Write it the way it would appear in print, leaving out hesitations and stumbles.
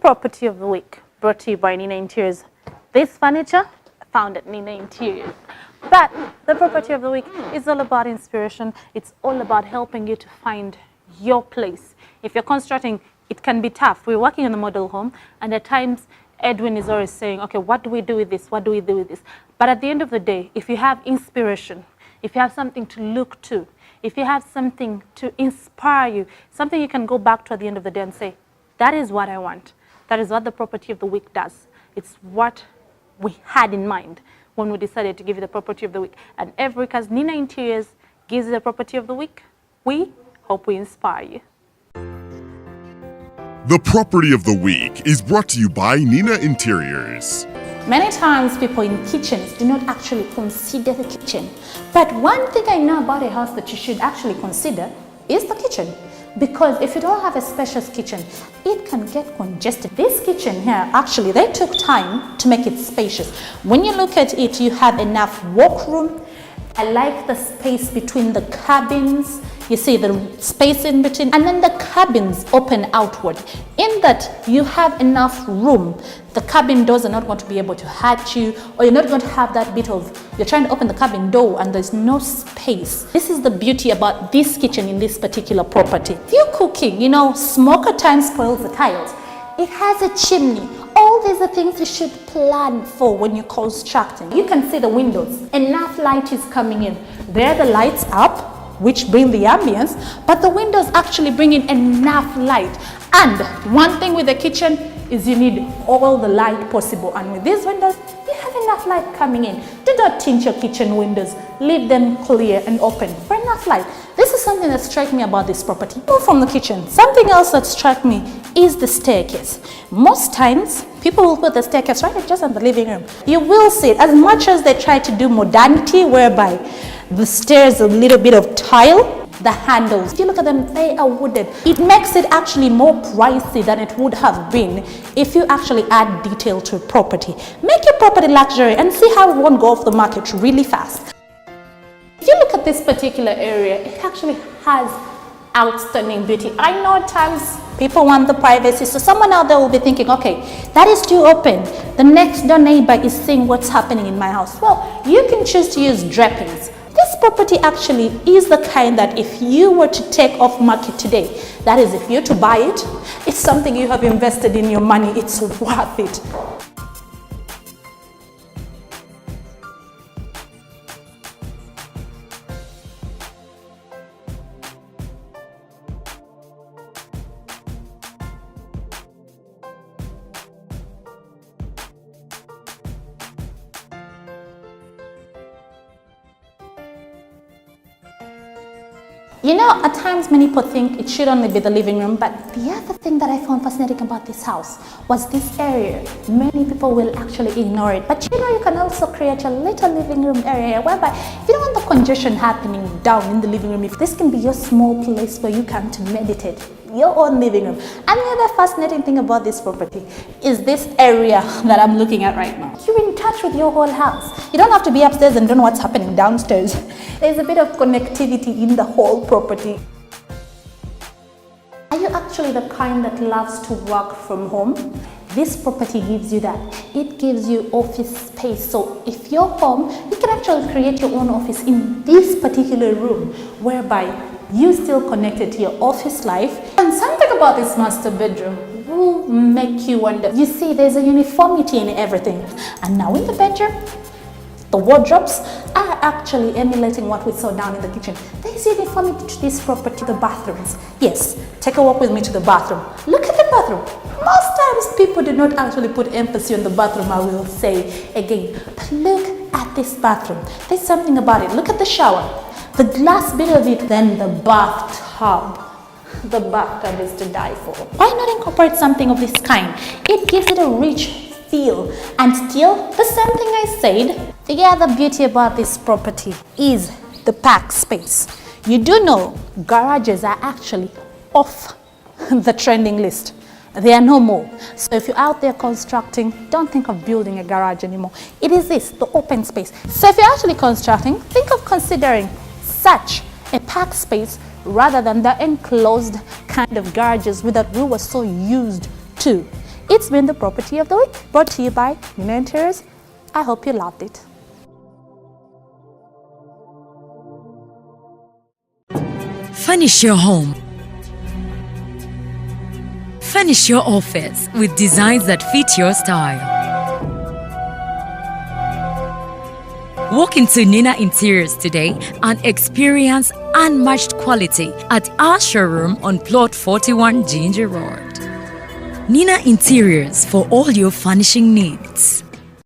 property of the week brought to you by Nina Interiors. This furniture found at Nina Interiors. But the property of the week is all about inspiration. It's all about helping you to find your place. If you're constructing, it can be tough. We're working on the model home, and at times Edwin is always saying, okay, what do we do with this? What do we do with this? But at the end of the day, if you have inspiration, if you have something to look to, if you have something to inspire you, something you can go back to at the end of the day and say, that is what I want. That is what the property of the week does. It's what we had in mind when we decided to give you the property of the week. And every week, as Nina Interiors gives you the property of the week, we hope we inspire you. The property of the week is brought to you by Nina Interiors. Many times people in kitchens do not actually consider the kitchen. But one thing I know about a house that you should actually consider is the kitchen. Because if you don't have a spacious kitchen, it can get congested. This kitchen here, actually, they took time to make it spacious. When you look at it, you have enough workroom. I like the space between the cabins. You see the space in between, and then the cabins open outward. In that, you have enough room. The cabin doors are not going to be able to hurt you, or you're not going to have that bit of, you're trying to open the cabin door and there's no space. This is the beauty about this kitchen in this particular property. If you're cooking, you know, smoke at times spoils the tiles. It has a chimney. All these are things you should plan for when you're constructing. You can see the windows. Enough light is coming in. There the lights up, which bring the ambience, but the windows actually bring in enough light. And one thing with the kitchen is you need all the light possible. And with these windows, you have enough light coming in. Do not tint your kitchen windows. Leave them clear and open for enough light. This is something that struck me about this property. Move from the kitchen. Something else that struck me is the staircase. Most times, people will put the staircase right just in the living room. You will see it, as much as they try to do modernity, whereby the stairs a little bit of tile, the handles, if you look at them, they are wooden. It makes it actually more pricey than it would have been if you actually add detail to a property. Make your property luxury and see how it won't go off the market really fast. If you look at this particular area, it actually has outstanding beauty. I know at times people want the privacy, so someone out there will be thinking, okay, that is too open. The next door neighbor is seeing what's happening in my house. Well, you can choose to use drapings. This property actually is the kind that if you were to take off market today, that is, if you're to buy it, it's something you have invested in your money, it's worth it. You know, at times many people think it should only be the living room, but the other thing that I found fascinating about this house was this area. Many people will actually ignore it, but you know, you can also create a little living room area whereby if you don't want the congestion happening down in the living room, if this can be your small place where you come to meditate, your own living room. And the other fascinating thing about this property is this area that I'm looking at right now. You're in touch with your whole house. You don't have to be upstairs and don't know what's happening downstairs. There's a bit of connectivity in the whole property. Are you actually the kind that loves to work from home? This property gives you that. It gives you office space. So if you're home, you can actually create your own office in this particular room, whereby you still connected to your office life. And something about this master bedroom will make you wonder. You see, there's a uniformity in everything. And now in the bedroom, the wardrobes are actually emulating what we saw down in the kitchen. There's uniformity to this property. The bathrooms. Yes, take a walk with me to the bathroom. Look at the bathroom. Most times people do not actually put emphasis on the bathroom, I will say again. But look at this bathroom. There's something about it. Look at the shower. The glass bit of it, then the bathtub. The bathtub is to die for. Why not incorporate something of this kind? It gives it a rich feel. And still, the same thing I said, the other beauty about this property is the park space. You do know garages are actually off the trending list. They are no more. So if you're out there constructing, don't think of building a garage anymore. It is this, the open space. So if you're actually constructing, think of considering such a park space rather than the enclosed kind of garages that we were so used to. It's been the Property of the Week, brought to you by Nina Interiors. I hope you loved it. Furnish your home. Furnish your office with designs that fit your style. Walk into Nina Interiors today and experience unmatched quality at our showroom on plot 41 Ginger Road. Nina Interiors for all your furnishing needs.